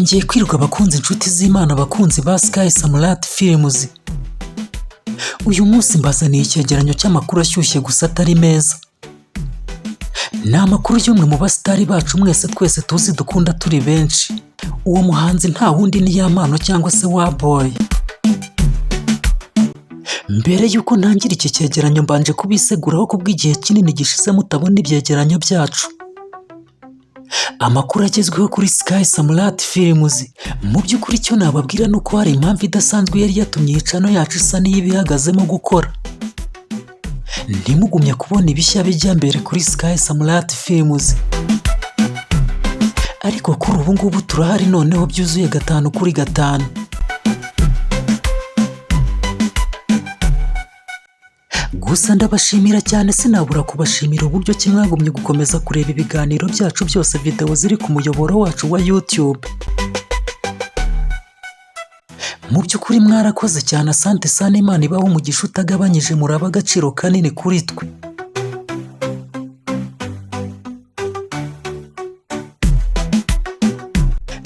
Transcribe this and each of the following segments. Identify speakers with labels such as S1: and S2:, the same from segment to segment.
S1: Mwongeye kwirirwa abakunzi inshuti z'Imana abakunzi ba Sky Samrat Films. Uyu munsi mbazaniye icyegeranyo cy'amakuru ashyushye gusa atari meza. Ni amakuru y'umwe mu basitari bacu mwese twese tuzi dukunda turi benshi. Uwo muhanzi nta wundi ni Yamano cyangwa se Waboy. Mbere y'uko ntangira iki cyegeranyo mbanje kubiseguraho kubw'igihe kinini gishize mutabona ibyegeranyo byacu. Amakuru agezweho kuri Sky Samrat Films. Mu by'ukuri icyo nababwira ni uko hari impamvu idasanzwe yari yatumye iyi channel yacu isa n'iyibihagazemo gukora. Ntimugumye kubona ibishya bijya mbere kuri Sky Samrat Films. Ariko kuri ubu ngubu turahari noneho byuzuye 5 kuri 5. Gusa ndabashimira cyane, sinabura kubashimira uburyo ki mwagumye gukomeza kureba ibiganiro byacu byose, video ziri ku muyoboro wacu wa YouTube. Mu by'ukuri mwarakoze cyane, asante sana, Imana ibahe umugisha utagabanyije, muraba agaciro kanini kuri twe.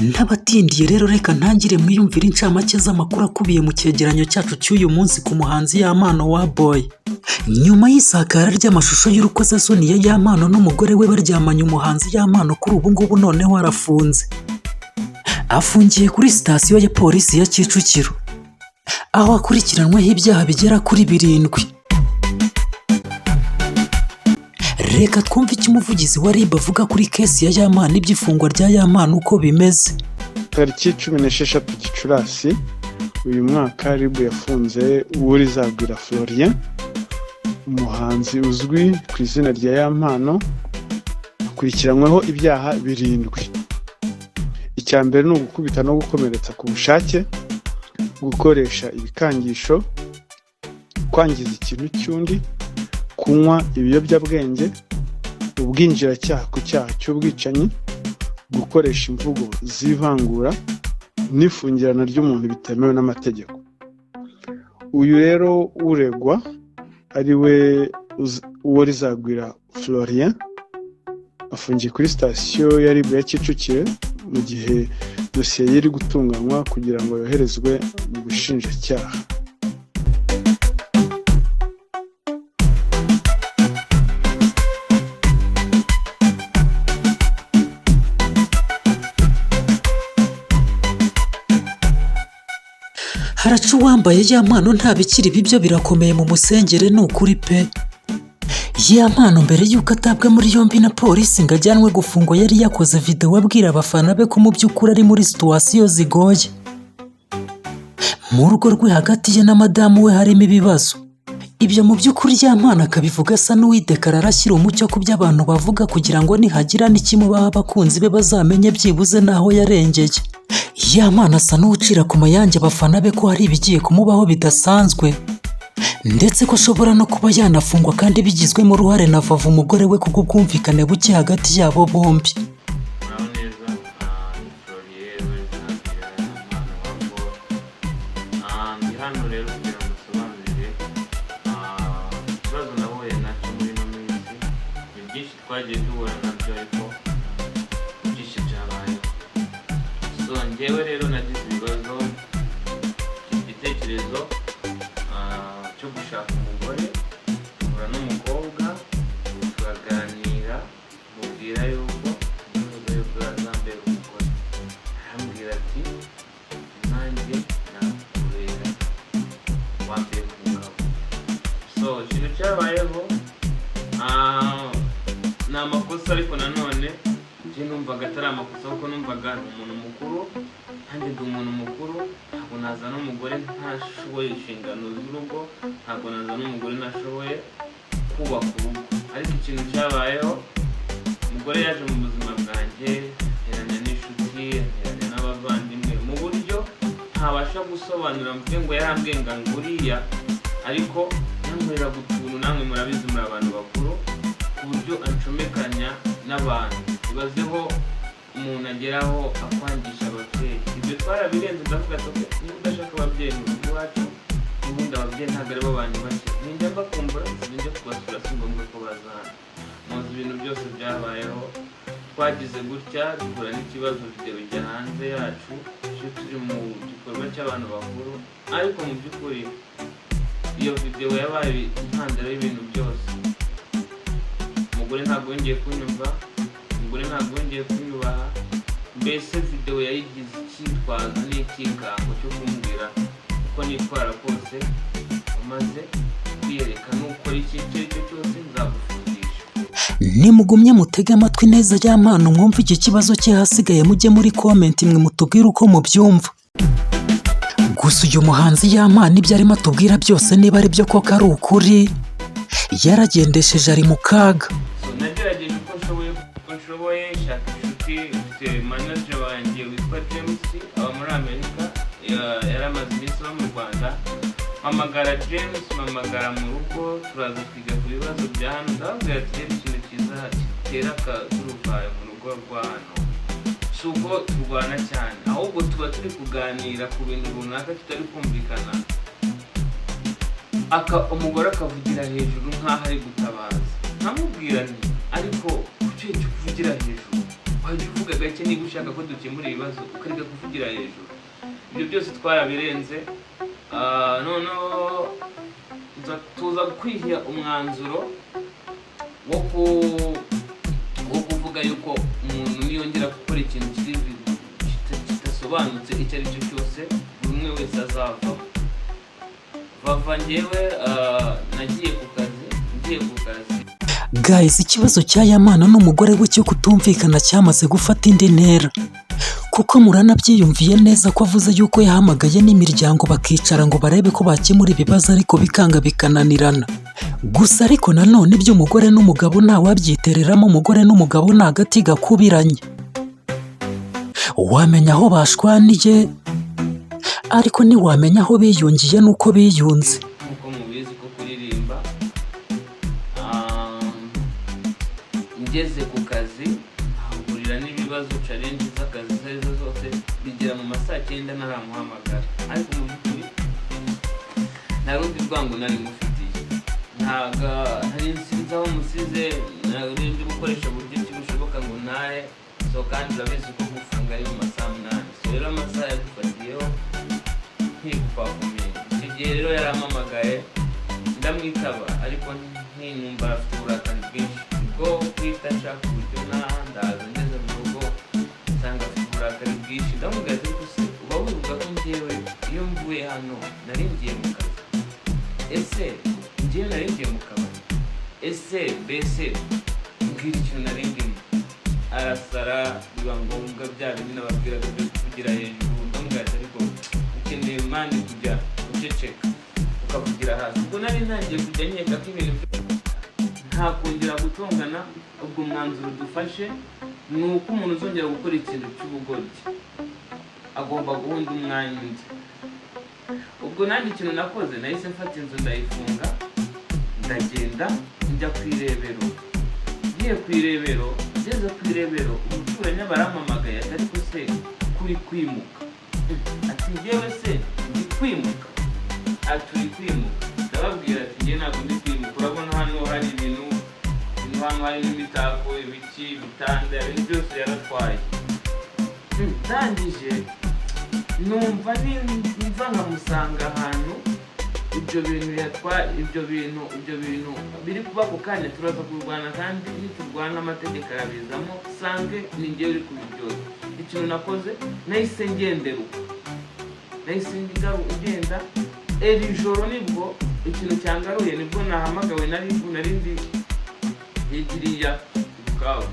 S1: N'abatindiye rero reka ntangire mwiyumvire incamake z'amakuru akubiye mu cyegeranyo cyacu cy'uyu munsi ku muhanzi Yamano Waboy. Nyuma y'isakara ry'amashusho y'urukozasoni ya Yamano n'umugore we baryamanye, umuhanzi Yamano kuri ubu ngubu noneho arafunze. Afungiye kuri sitasiyo ya polisi ya Kicukiro, aho akurikiranweho ibyaha bigera kuri 7. Reka twumve icyo umuvugizi wa RIB avuga kuri kesi ya Yamano iby'ifungwa rya Yamano uko bimeze.
S2: Tariki 16 Gicurasi uyu mwaka RIB yafunze Uworizagwira Florien, umuhanzi uzwi ku izina rya Yamano, akurikiranyweho ibyaha 7. Icya mbere ni ugukubita no gukomeretsa ku bushake, gukoresha ibikangisho, kwangiza ikintu cy'undi, kunywa ibiyobyabwenge, ubwinjiracyaha ku cyaha cy'ubwicanyi, gukoresha imvugo z'ivangura n'ifungirana ry'umuntu bitemewe n'amategeko. Uyu rero uregwa ari we Uworizagwira Florien, afungiye kuri sitasiyo ya RIB ya Kicukiro mu gihe dosiye iri gutunganywa kugira ngo yoherezwe mu bushinjacyaha.
S1: Haraca uwambaye Yamano nta bikiri, bibyo birakomeye mu musengere, ni ukuri pe. Yamano mbere y'uko atabwa muri yombi na polisi ngo ajyanwe gufungwa yari yakoze video abwira abafana be ko mu by'ukuri ari muri situwasiyo zigoye. Mu rugo rwe hagati ye na madamu we harimo ibibazo. Ibyo mu by'ukuri Yamano akabivuga asa n'uwidekarara, ashyira umucyo ku byo abantu bavuga kugira ngo nihagira n'ikimubaho abakunzi be bazamenye byibuze n'aho yarengeye. Yamano asa n'ucira ku mayange abafana be ko hari ibigiye kumubaho bidasanzwe, ndetse ko ashobora no kuba yanafungwa kandi bigizwemo uruhare na Vava umugore we kubwo bwumvikane buke hagati yabo bombi.
S3: Njyewe rero nagize ibibazo, igitekerezo cyo gushaka umugore, mpura n'umukobwa turaganira, mubwira yuko azambera umugore. Arambwira ati nanjye nakubera wambere ku mugabo. So ikintu cyabayeho ni amakosa, ariko nanone njye numvaga atari amakosa kuko numvaga ni umuntu mukuru, nanjye ndi umuntu mukuru, ntabwo nazana umugore ntashoboye inshingano z'urugo, ntabwo nazana umugore ntashoboye kubaka urugo. Ariko ikintu cyabayeho, umugore yaje mu buzima bwanjye, ateranya n'inshuti, ateranya n'abavandimwe mu buryo ntabasha gusobanura, mvuge ngo yarambwiye ngo nguriya, ariko yankorera gutuntu, namwe murabizi muri abantu bakuru, ku buryo ancomekanya n'abantu. Ibazeho umuntu ageraho akwangisha ababyeyi. Ibyo twarabirenze, ndavuga ati niba udashaka ababyeyi mu rugo iwacu, ubundi ababyeyi ntabwo ari bo bantu bake, ninjya mbakumbura, ninjya kubasura, si ngombwa ko bazana. Muzi ibintu byose byabayeho, twagize gutya duhura n'ikibazo video bijya hanze yacu turi mu gikorwa cy'abantu bakuru, ariko mu by'ukuri iyo video yabaye intandaro y'ibintu byose. Umugore ntabwo yongeye kunyumva, umugore ntabwo yongeye kunyubaha, mbese video yayigize icyitwazo n'ikikango cyo kumbwira uko nitwara kose, umaze kwiyereka n'ukora ikintu cyose nzagufungisha.
S1: Nimugumye mutege amatwi neza y'Amano mwumva iki kibazo cye, hasigaye mujye muri comment mwe mutubwire uko mubyumva. Gusa uyu muhanzi y'Amano ibyo arimo atubwira byose niba ari byo koko ari ukuri, yaragendesheje ari mu kaga.
S3: Nagerageje uko nshoboye shaka inshuti, mfite manager wanjye witwa James aba muri Amerika, yaramaze iminsi mu Rwanda. Mpamagara James, mpamagara mu rugo, turaza twiga ku bibazo bya hano, ndababwira ati rero ikintu cyiza gitera akaduruvayo mu rugo rwa hano si uko turwana cyane, ahubwo tuba turi kuganira ku bintu runaka tutari kumvikana, umugore akavugira hejuru nk'aho ari gutabaza. Nkamubwira nti ariko kuki kuvugira hejuru, wajya uvuga gake niba ushaka ko dukemura ibibazo ukareka kuvugira hejuru. Ibyo byose twarabirenze. Noneho tuza kwiha umwanzuro wo kuvuga yuko umuntu niyongera gukora ikintu kidasobanutse icyo ari cyo cyose, buri umwe wese azava njyewe nagiye ku kazi, ngiye ku kazi.
S1: Guys, ikibazo cya y'Amano n'umugore we cyo kutumvikana cyamaze gufata indi ntera, kuko muranabyiyumviye neza ko avuze yuko yahamagaye n'imiryango bakicara ngo barebe ko bakemura ibibazo, ariko bikanga bikananirana. Gusa ariko nanone by'umugore n'umugabo ntawabyitereramo, umugore n'umugabo ni agati gakubiranye. Wamenya aho bashwaniye ariko ntiwamenya aho biyungiye n'uko biyunze.
S3: Nkuko mubizi ko kuririmba, ngeze ku kazi ahurira n'ibibazo challenge z'akazi zarizo zose, bigera mu masaa 9 naramuhamagara, ariko mu by'ukuri nta rundi rwango nari mufitiye, ntaga hari nsinzi aho musize, nari ndi gukoresha buryo ki bushoboka ngo ntahe. So kandi urabizi ko gufunga ari mu masaa 8, so rero amasaha yagufatiyeho ntikupafumiye. Icyo gihe rero yarampamagaye ndamwitaba, ariko ntinumva afite uburakari bwinshi bwo kwita nshaka uburyo ndaza ngeze mu rugo nsanga afite uburakari bwinshi. Ndamubwira ati gusa uba wibuka ko njyewe iyo mvuye hano nari ngiye mu kazi, ese njyewe nari ngiye mu kabari, ese mbese mbwira ikintu nari ndimo. Arasara, biba ngombwa bya bindi nababwiraga byo kuvugira hejuru. Ndamubwira ati ariko ukeneye mani kujya uceceka ukavugira hasi. Ubwo nari ntangiye kujya nkeka ko ibintu nta kongera gutongana. Ubwo mwanzuro dufashe ni uko umuntu uzongera gukora ikintu cy'ubugoryi agomba guhunda umwanya undi. Ubwo nanjye ikintu nakoze, nahise mfata inzu ndayifunga, ndagenda njya ku irebero. Ngiye ku irebero, ngeze ku irebero umuturanyi barampamagaye ati ariko se kuri kwimuka? Ati njyewe se ndi kwimuka? Ati uri kwimuka? Ndababwira ati njye ntabwo ndi kwimuka, urabona hano hari ibintu hano hari n'imitako, ibiki, ibitanda, ibintu byose yaratwaye. Ndangije numva nimva nkamusanga ahantu ibyo bintu yatwaye, ibyo bintu biri kuba ku kanya turaza kurwana, kandi niturwana amategeko arabizamo, sange ni njyewe uri kubiryoza. Ikintu nakoze nahise ngenderuka, nahise ngenda. Iri joro nibwo ikintu cyangaruye, nibwo nahamagawe nari ndi hegiriya Bukavu.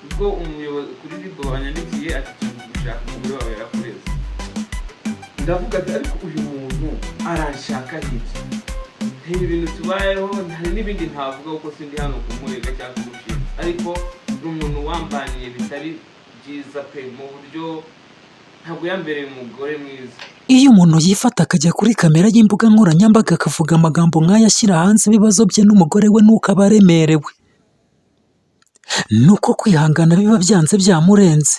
S3: Ubwo umuyobozi kuri Ribo banyandikiye ati gushaka umugore wawe yarakureze. Ndavuga ati ariko uyu muntu aranshaka iki? Hari ibintu tubayeho, hari n'ibindi ntavuga kuko sindi hano kumurega cyangwa kumushima, ariko n'umuntu wambaniye bitari byiza pe, mu buryo ntabwo yambereye umugore mwiza.
S1: Iyo umuntu yifata akajya kuri kamera y'imbuga nkoranyambaga akavuga amagambo nk'aya ashyira hanze ibibazo bye n'umugore we nuko aba aremerewe, nuko kwihangana biba byanze byamurenze.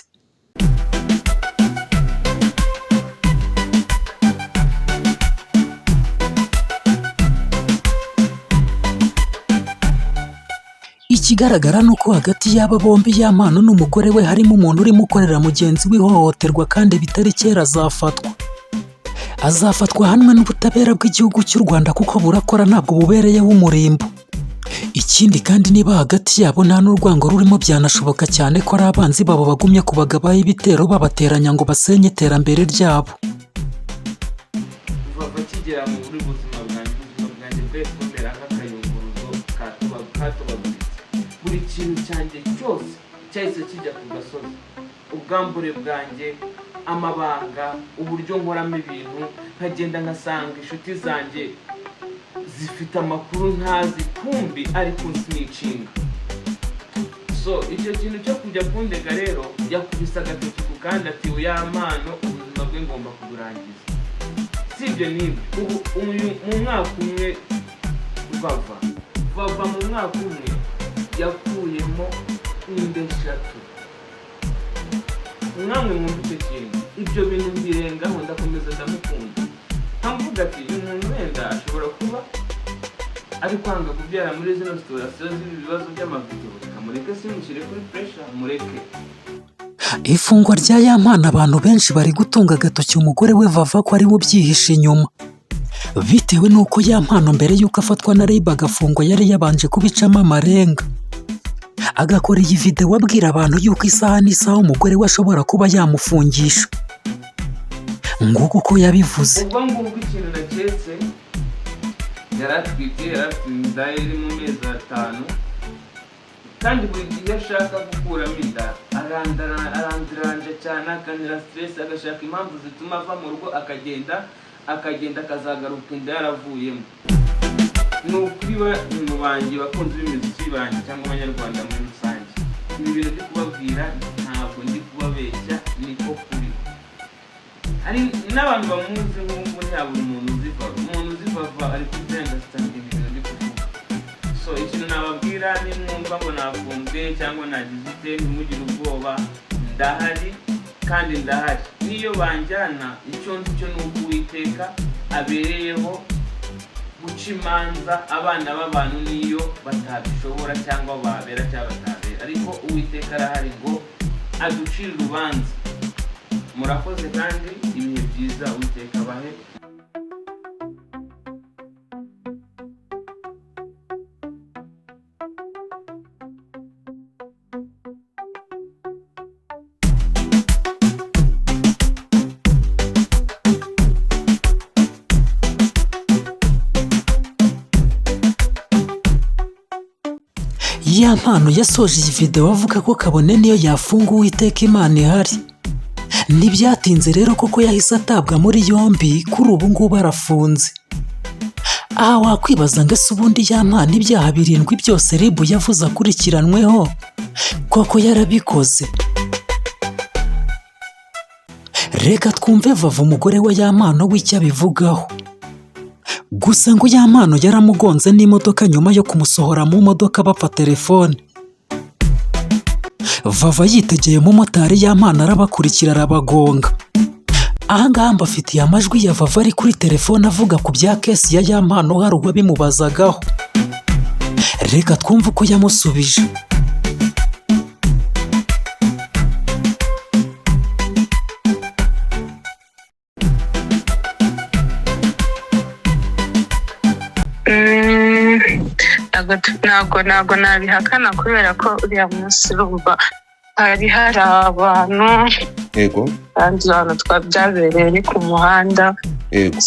S1: Iki ikigaragara ni uko hagati y'aba bombi Yampano n'umugore we harimo umuntu urimo ukorera mugenzi we ihohoterwa kandi bitari kera azafatwa ahanwe n'ubutabera bw'igihugu cy'u Rwanda kuko burakora ntabwo bubereyeho umurimbo. Ikindi kandi niba hagati yabo nta n'urwango rurimo byanashoboka cyane ko ari abanzi babo bagumye kubagabaho ibitero babateranya ngo basenye iterambere ryabo.
S3: Bakigera mu buri buzima bwanjye mbese mbera nk'akayunguruzo katubaguritse. Buri kintu cyanjye cyose cyahise kijya ku gasozi. Ubwambure bwanjye, amabanga, uburyo nkoramo ibintu, nkagenda nkasanga inshuti zanjye zifite amakuru ntazi kumbi ariko sinicinga. So icyo kintu cyo kujya kundega rero yakubise agatoki ku kandi ati Yampano ubuzima bwe ngomba kuburangiza. Si ibyo n'ibyo mu mwaka umwe bava mu mwaka umwe yakuyemo inda 3. Namwe mwumva icyo kintu, ibyo bintu mbirengaho ndakomeza ndamukunda. Nkamuvuga ati umuntu wenda ashobora kuba ari kwanga kubyara muri zino situasiyo z'ibibazo by'amavidewo, kamureke simushyire kuri pressure, mureke.
S1: Ifungwa rya Yampano abantu benshi bari gutunga agatoki umugore we Vava ko ari we ubyihishe inyuma, bitewe n'uko Yampano mbere y'uko afatwa na RIB agafungwa yari yabanje kubicamo amarenga, agakora iyi video abwira abantu y'uko isaha n'isaha umugore we ashobora kuba yamufungisha. Nguko uko yabivuze.
S3: Ubwo ngubwo ikintu naketse yaratwite inda iri mu mezi 5, kandi buri gihe ashaka gukuramo inda arandiranje cyane, akanira stress, agashaka impamvu zituma ava mu rugo akagenda akazagaruka inda yaravuyemo. Ni ukuri mu banjye bakunze b'imiziki banjye cyangwa abanyarwanda muri rusange, ibi bintu byo kubabwira ntabwo ndi kubabeshya, niko kuri. Hari n'abantu bamuzi nk'uko ntabwo umuntu uziva ari kugenda standing ibintu byo kuvuga. So ikintu nababwira ni mwumva ngo nafunzwe cyangwa nagize ite, ntimugire ubwoba, ndahari kandi ndahari. Niyo banjyana icyo nicyo ni Uwiteka abereyeho guca imanza abana b'abantu niyo batabishobora cyangwa babera cyangwa batabera, ariko Uwiteka arahari ngo aducire urubanza. Murakoze kandi ibihe byiza, Uwiteka abahe.
S1: Yampano yasoje iyi video avuga ko kabone niyo yafunga Uwiteka Imana ihari. Ntibyatinze rero koko yahise atabwa muri yombi, kuri ubu ngubu arafunze. Aha wakwibaza ngo ese ubundi Yampano ibyaha 7 byose RIB yavuze akurikiranweho koko yarabikoze? Reka twumve Vava umugore wa Yampano w'icyo abivugaho. Gusa ngo Yampano yaramugonze n'imodoka nyuma yo kumusohora mu modoka bapfa telefone. Vava yitegeye umumotari Yampano arabakurikira arabagonga. Aha ngaha mbafitiye amajwi ya Vava ari kuri telefone avuga ku bya kesi ya Yampano hari uwabimubazagaho. Reka twumve uko yamusubije.
S4: ntabwo nabihakana kubera ko uriya munsi urumva hari abantu
S5: yego
S4: kandi abantu twabyabereye ni ku muhanda.
S5: yego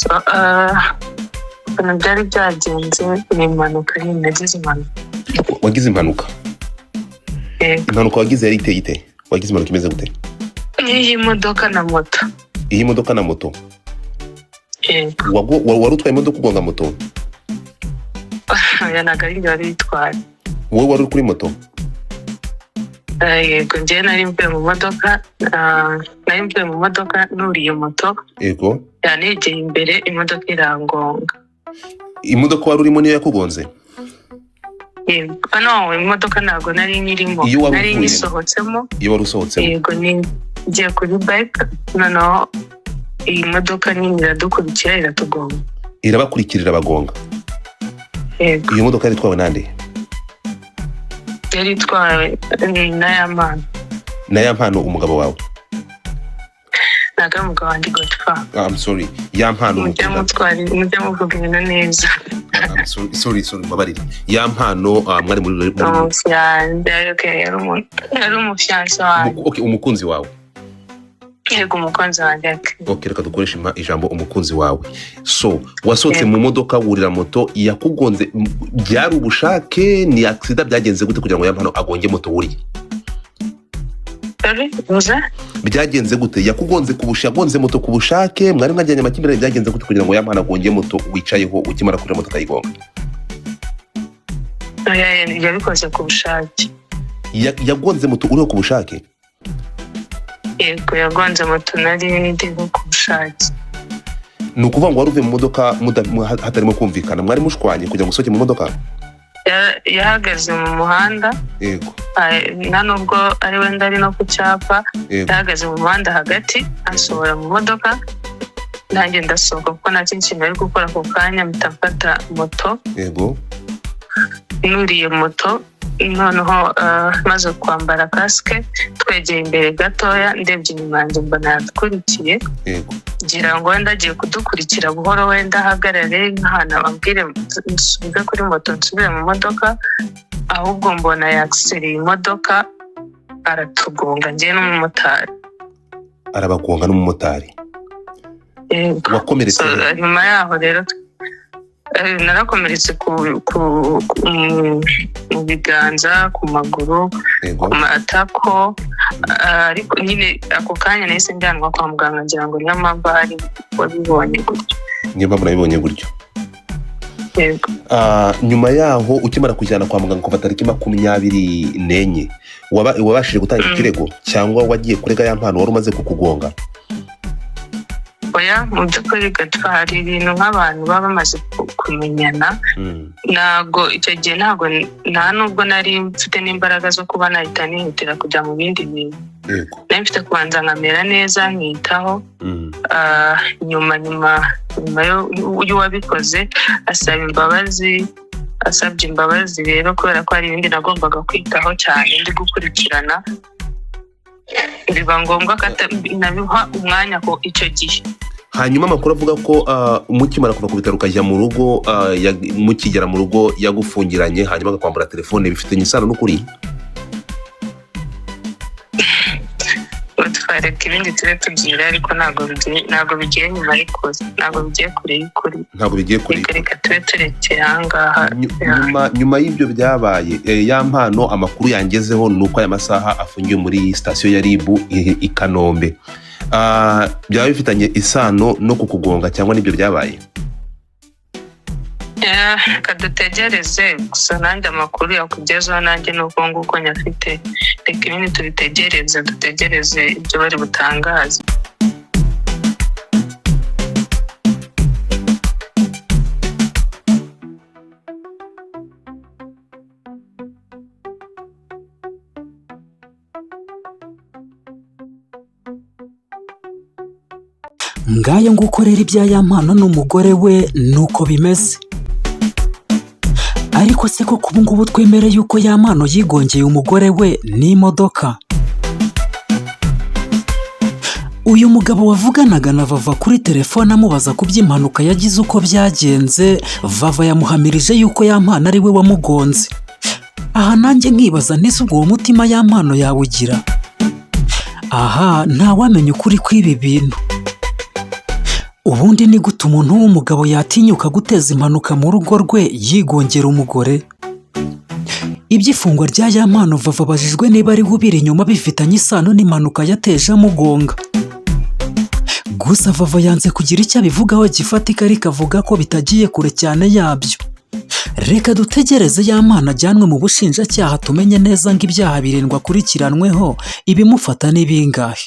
S4: byari byagenze ni impanuka nagize impanuka.
S5: Wagize impanuka? Impanuka wagize yari iteye ite? Wagize impanuka imeze gute?
S4: Iyi modoka na moto.
S5: Iyi modoka na moto? Wari utwaye imodoka ugonga moto?
S4: Ntabwo ari njye wari yitwaye.
S5: Wowe wari uri kuri moto?
S4: Yego njye nari mvuye mu modoka nuriye moto.
S5: Yego
S4: yanegeye imbere imodoka irangonga.
S5: Imodoka wari urimo niyo yakugonze?
S4: Yego no imodoka ntabwo nari nyirimo, nari nyisohotsemo.
S5: Iyo wari usohotsemo?
S4: Yego ngiye kuri bike noneho iyi modoka nini iradukurikira iratugonga.
S5: Irabakurikirira abagonga?
S4: Yego.
S5: Iyo modoka yari itwawe nande?
S4: yari itwawe na Yampano.
S5: Na Yampano umugabo wawe?
S4: Ntabwo ari umugabo wanjye Godfather.
S5: I'm sorry, Yampano
S4: mujya muvuga ibintu neza.
S5: sorry mbabarira. Yampano mwari muri
S4: yari umufiyanse wanjye.
S5: Okay, umukunzi wawe.
S4: Yego, umukunzi wanjye.
S5: Okay, reka dukoreshe ijambo umukunzi wawe. So wasohotse mu modoka wurira moto yakugonze, byari ubushake ni accident, byagenze gute kugira ngo Yampano agonge moto wuri? Byagenze gute? Yakugonze yagonze moto ku bushake, mwari mwajyanye amakimbirane, byagenze gute kugira ngo Yampano agonge moto wicayeho ukimara kurira moto akayigonga?
S4: Yabikoze ku bushake.
S5: Yagonze moto uriho ku bushake?
S4: Yego, yagonze moto nari ndi ku bushake.
S5: Ni ukuvuga ngo wari uvuye mu modoka hatarimo kumvikana, mwari mushwanye kugira ngo usohoke mu modoka?
S4: Yahagaze mu muhanda.
S5: Yego.
S4: Nta nubwo ari we ndari no ku cyapa. Yahagaze mu muhanda hagati asohora mu modoka, nanjye ndasohoka kuko nta kintu ari gukora ako kanya, mpita mfata moto.
S5: Yego.
S4: Nuriye moto, noneho maze kwambara kasike, twegeye imbere gatoya, ndebye inyuma yanjye mbona yadukurikiye.
S5: Yego.
S4: Ngira ngo wenda agiye kudukurikira buhoro, wenda ahagarare nk'ahantu ababwire nsubire kuri moto nsubire mu modoka, ahubwo mbona yakisereye imodoka aratugonga njye n'umumotari.
S5: Arabagonga n'umumotari?
S4: Yego.
S5: Wakomeretse?
S4: Nyuma yaho rero narakomeretse mu biganza, ku maguru, ku matako, ariko nyine ako kanya nahise njyanwa kwa muganga, ngira ngo niyo mpamvu hari wabibonye gutyo.
S5: Niyo mpamvu nabibonye gutyo?
S4: Yego.
S5: Nyuma yaho ukimara kujyana kwa muganga kuva tariki 24 wabashije gutanga ikirego cyangwa wagiye kurega Yampano wari umaze kukugonga?
S4: Oya, mu by'ukuri Godfather hari ibintu nk'abantu baba bamaze kumenyana. Ntabwo icyo gihe nta nubwo nari mfite n'imbaraga zo kuba nahita nihutira kujya mu bindi bintu. Nari mfite kubanza nkamera neza nkitaho. Nyuma y'uwabikoze asabye imbabazi rero, kubera ko hari ibindi nagombaga kwitaho cyane ndi gukurikirana, biba ngombwa ko nabiha umwanya ko icyo gihe.
S5: Hanyuma amakuru avuga ko mukimara kuva ku bitaro ukajya mu rugo, mukigera mu rugo yagufungiranye hanyuma akakwambura telefone, bifitanye isano n'ukuri?
S4: Twareka ibindi tube tubyira, ariko ntabwo bigiye nyuma, ariko ntabwo bigiye kure y'ukuri.
S5: Ntabwo bigiye kure?
S4: Reka tube turekeye ahangaha.
S5: Nyuma y'ibyo byabaye, Yampano amakuru yangezeho ni uko aya masaha afungiwe muri sitasiyo ya RIB i Kanombe. Byaba bifitanye isano no kukugonga cyangwa n'ibyo byabaye?
S4: Kadutegereze, gusa nanjye amakuru yakugezeho nanjye n'ubwo nguko nyafite. Reka ibindi dutegereze ibyo bari butangaze.
S1: Ngayo nguko rero ibya Yampano n'umugore we nuko bimeze. Ariko se ko ubu ngubu twemere yuko Yampano yigongeye umugore we n'imodoka? Uyu mugabo wavuganaga na Vava kuri telefone amubaza ku by'impanuka yagize uko byagenze, Vava yamuhamirije yuko Yampano ari we wamugonze. Aha nanjye nkibaza ntize ubwo uwo mutima Yampano yawugira? Aha ntawamenya ukuri kw'ibi bintu. Ubundi ni gute umuntu w'umugabo yatinyuka guteza impanuka mu rugo rwe yigongera umugore? Iby'ifungwa rya Yampano Vava abajijwe niba ari bubiri inyuma bifitanye isano n'impanuka yateje amugonga. Gusa Vava yanze kugira icyo abivugaho gifatika, ariko avuga ko bitagiye kure cyane yabyo. Reka dutegereze Yampano ajyanwe mu bushinjacyaha tumenye neza ngo ibyaha birindwi akurikiranweho ibimufata n'ibingahe.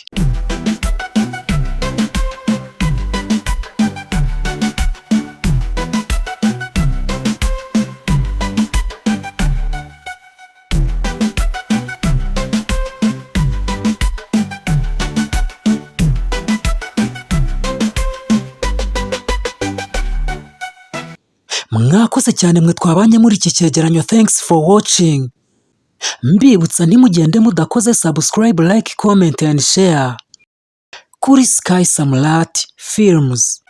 S1: Mwakoze cyane mwe twabanye muri iki cyegeranyo. Thanks for watching. mbibutsa ntimugende mudakoze subscribe, like, comment and share kuri Sky Samrat Films.